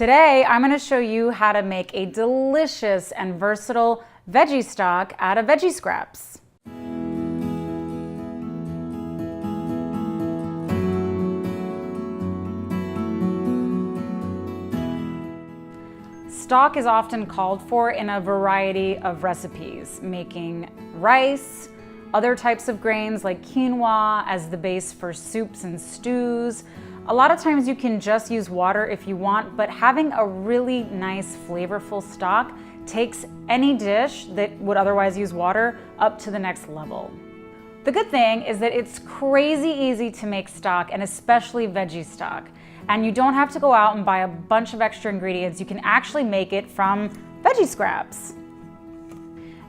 Today, I'm going to show you how to make a delicious and versatile veggie stock out of veggie scraps. Stock is often called for in a variety of recipes, making rice, other types of grains like quinoa as the base for soups and stews. A lot of times you can just use water if you want, but having a really nice, flavorful stock takes any dish that would otherwise use water up to the next level. The good thing is that it's crazy easy to make stock, and especially veggie stock. And you don't have to go out and buy a bunch of extra ingredients. You can actually make it from veggie scraps.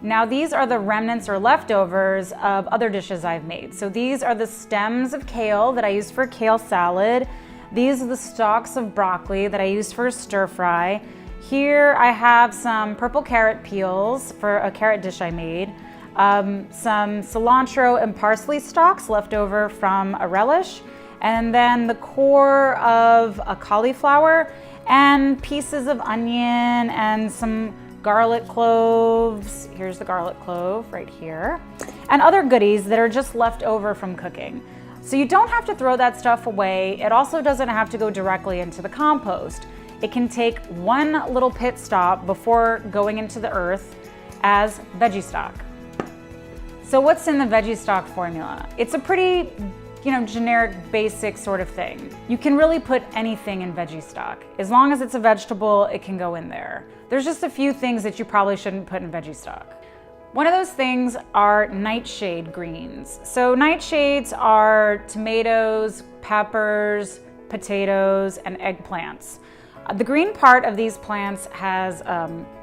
Now these are the remnants or leftovers of other dishes I've made. So these are the stems of kale that I use for kale salad. These are the stalks of broccoli that I use for stir fry. Here I have some purple carrot peels for a carrot dish I made. Some cilantro and parsley stalks left over from a relish. And then the core of a cauliflower and pieces of onion and some garlic cloves. Here's the garlic clove right here. And other goodies that are just left over from cooking. So you don't have to throw that stuff away. It also doesn't have to go directly into the compost. It can take one little pit stop before going into the earth as veggie stock. So what's in the veggie stock formula? It's a pretty generic, basic sort of thing. You can really put anything in veggie stock. As long as it's a vegetable, it can go in there. There's just a few things that you probably shouldn't put in veggie stock. One of those things are nightshade greens. So nightshades are tomatoes, peppers, potatoes, and eggplants. The green part of these plants has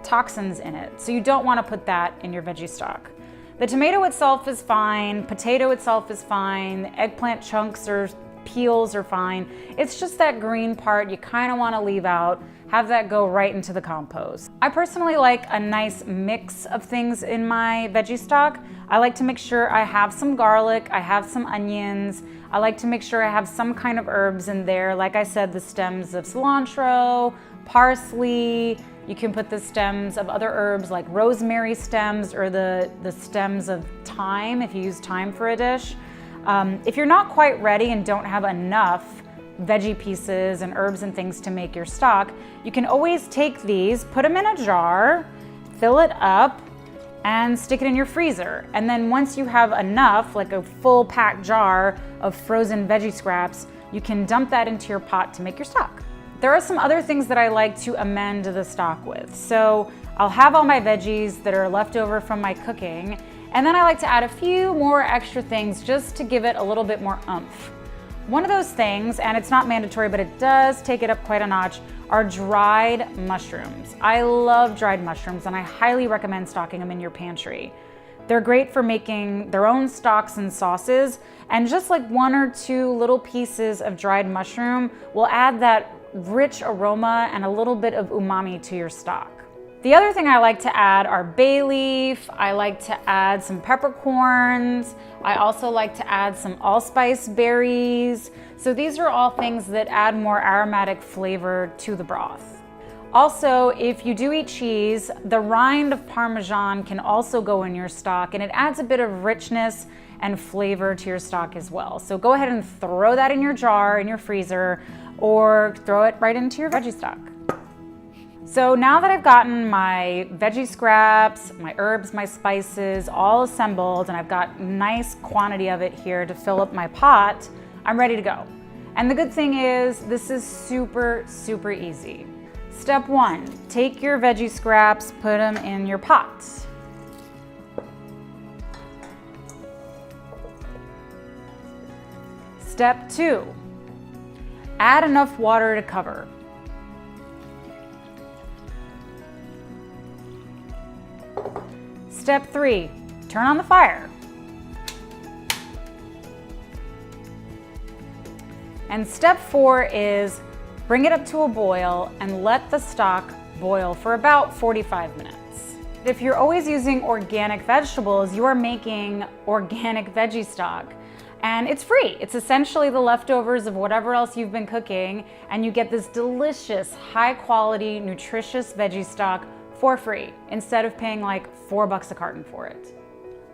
toxins in it, so you don't want to put that in your veggie stock. The tomato itself is fine, potato itself is fine, eggplant chunks or peels are fine. It's just that green part you kind of want to leave out, have that go right into the compost. I personally like a nice mix of things in my veggie stock. I like to make sure I have some garlic, I have some onions, I like to make sure I have some kind of herbs in there. Like I said, the stems of cilantro, parsley. You can put the stems of other herbs like rosemary stems or the stems of thyme if you use thyme for a dish. If you're not quite ready and don't have enough veggie pieces and herbs and things to make your stock, you can always take these, put them in a jar, fill it up, and stick it in your freezer. And then once you have enough, like a full packed jar of frozen veggie scraps, you can dump that into your pot to make your stock. There are some other things that I like to amend the stock with. So I'll have all my veggies that are left over from my cooking, and then I like to add a few more extra things just to give it a little bit more oomph. One of those things, and it's not mandatory, but it does take it up quite a notch, are dried mushrooms. I love dried mushrooms, and I highly recommend stocking them in your pantry. They're great for making their own stocks and sauces, and just like one or two little pieces of dried mushroom will add that rich aroma and a little bit of umami to your stock. The other thing I like to add are bay leaf. I like to add some peppercorns. I also like to add some allspice berries. So these are all things that add more aromatic flavor to the broth. Also, if you do eat cheese, the rind of Parmesan can also go in your stock, and it adds a bit of richness and flavor to your stock as well. So go ahead and throw that in your jar in your freezer, or throw it right into your veggie stock. So now that I've gotten my veggie scraps, my herbs, my spices all assembled, and I've got a nice quantity of it here to fill up my pot, I'm ready to go. And the good thing is, this is super, super easy. Step one, take your veggie scraps, put them in your pot. Step two, add enough water to cover. Step three, turn on the fire. And step four is bring it up to a boil and let the stock boil for about 45 minutes. If you're always using organic vegetables, you are making organic veggie stock. And it's free. It's essentially the leftovers of whatever else you've been cooking, and you get this delicious, high quality, nutritious veggie stock for free instead of paying like $4 a carton for it.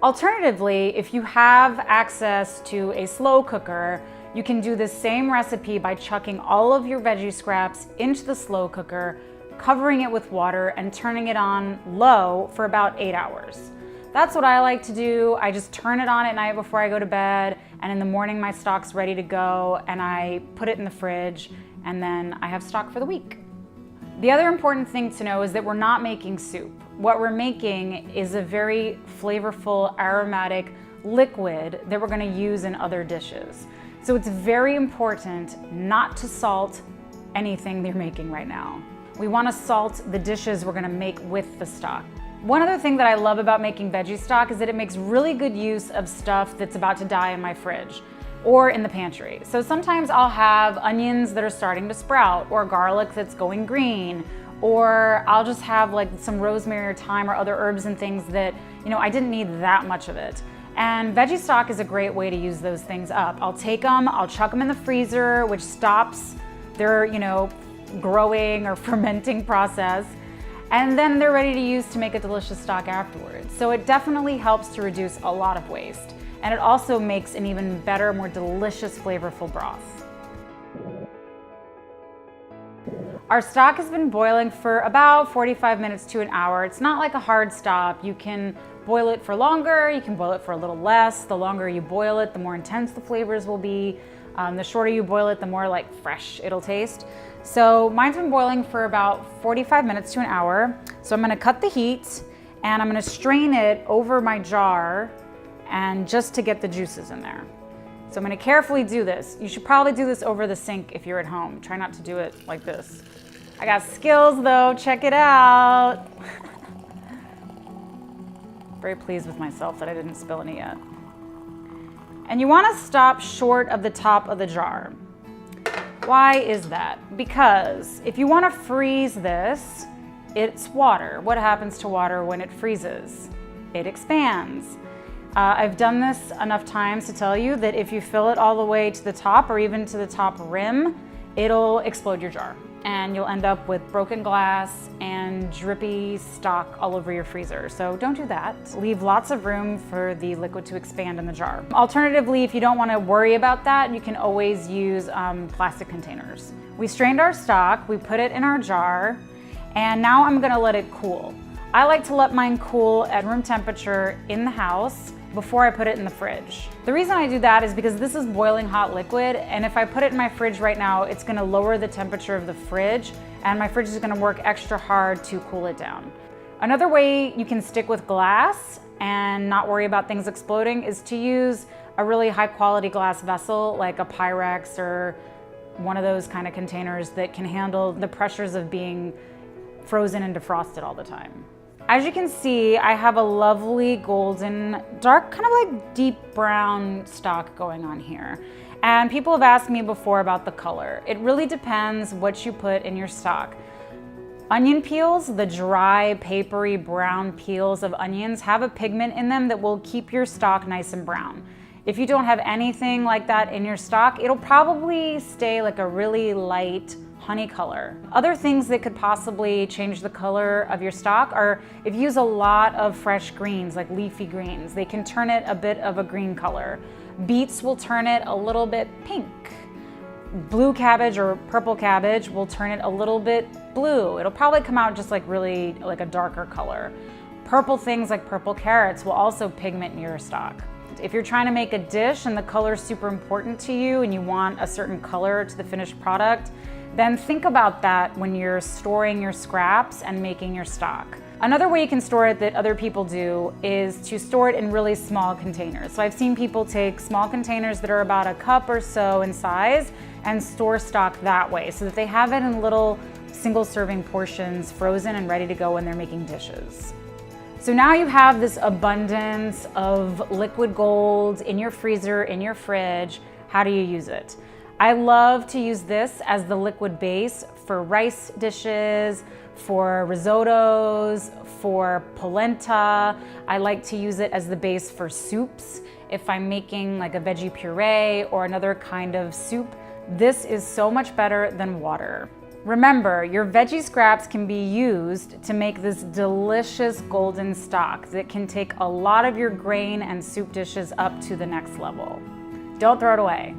Alternatively, if you have access to a slow cooker, you can do the same recipe by chucking all of your veggie scraps into the slow cooker, covering it with water and turning it on low for about 8 hours. That's what I like to do. I just turn it on at night before I go to bed, and in the morning my stock's ready to go, and I put it in the fridge, and then I have stock for the week. The other important thing to know is that we're not making soup. What we're making is a very flavorful, aromatic liquid that we're gonna use in other dishes. So it's very important not to salt anything you're making right now. We wanna salt the dishes we're gonna make with the stock. One other thing that I love about making veggie stock is that it makes really good use of stuff that's about to die in my fridge or in the pantry. So sometimes I'll have onions that are starting to sprout, or garlic that's going green, or I'll just have like some rosemary or thyme or other herbs and things that, I didn't need that much of it. And veggie stock is a great way to use those things up. I'll take them, I'll chuck them in the freezer, which stops their, growing or fermenting process. And then they're ready to use to make a delicious stock afterwards. So it definitely helps to reduce a lot of waste. And it also makes an even better, more delicious, flavorful broth. Our stock has been boiling for about 45 minutes to an hour. It's not like a hard stop. You can boil it for longer, you can boil it for a little less. The longer you boil it, the more intense the flavors will be. The shorter you boil it, the more like fresh it'll taste. So mine's been boiling for about 45 minutes to an hour. So I'm gonna cut the heat and I'm gonna strain it over my jar, and just to get the juices in there. So I'm gonna carefully do this. You should probably do this over the sink if you're at home. Try not to do it like this. I got skills though, check it out. Very pleased with myself that I didn't spill any yet. And you wanna stop short of the top of the jar. Why is that? Because if you wanna freeze this, it's water. What happens to water when it freezes? It expands. I've done this enough times to tell you that if you fill it all the way to the top or even to the top rim, it'll explode your jar. And you'll end up with broken glass and drippy stock all over your freezer. So don't do that. Leave lots of room for the liquid to expand in the jar. Alternatively, if you don't want to worry about that, you can always use plastic containers. We strained our stock, we put it in our jar, and now I'm gonna let it cool. I like to let mine cool at room temperature in the house before I put it in the fridge. The reason I do that is because this is boiling hot liquid, and if I put it in my fridge right now, it's gonna lower the temperature of the fridge, and my fridge is gonna work extra hard to cool it down. Another way you can stick with glass and not worry about things exploding is to use a really high quality glass vessel like a Pyrex or one of those kind of containers that can handle the pressures of being frozen and defrosted all the time. As you can see, I have a lovely golden, dark, kind of like deep brown stock going on here. And people have asked me before about the color. It really depends what you put in your stock. Onion peels, the dry, papery, brown peels of onions have a pigment in them that will keep your stock nice and brown. If you don't have anything like that in your stock, it'll probably stay like a really light honey color. Other things that could possibly change the color of your stock are if you use a lot of fresh greens, like leafy greens, they can turn it a bit of a green color. Beets will turn it a little bit pink. Blue cabbage or purple cabbage will turn it a little bit blue. It'll probably come out just like really like a darker color. Purple things like purple carrots will also pigment your stock. If you're trying to make a dish and the color is super important to you and you want a certain color to the finished product, then think about that when you're storing your scraps and making your stock. Another way you can store it that other people do is to store it in really small containers. So I've seen people take small containers that are about a cup or so in size and store stock that way so that they have it in little single serving portions, frozen and ready to go when they're making dishes. So now you have this abundance of liquid gold in your freezer, in your fridge. How do you use it? I love to use this as the liquid base for rice dishes, for risottos, for polenta. I like to use it as the base for soups. if I'm making like a veggie puree or another kind of soup, this is so much better than water. Remember, your veggie scraps can be used to make this delicious golden stock that can take a lot of your grain and soup dishes up to the next level. Don't throw it away.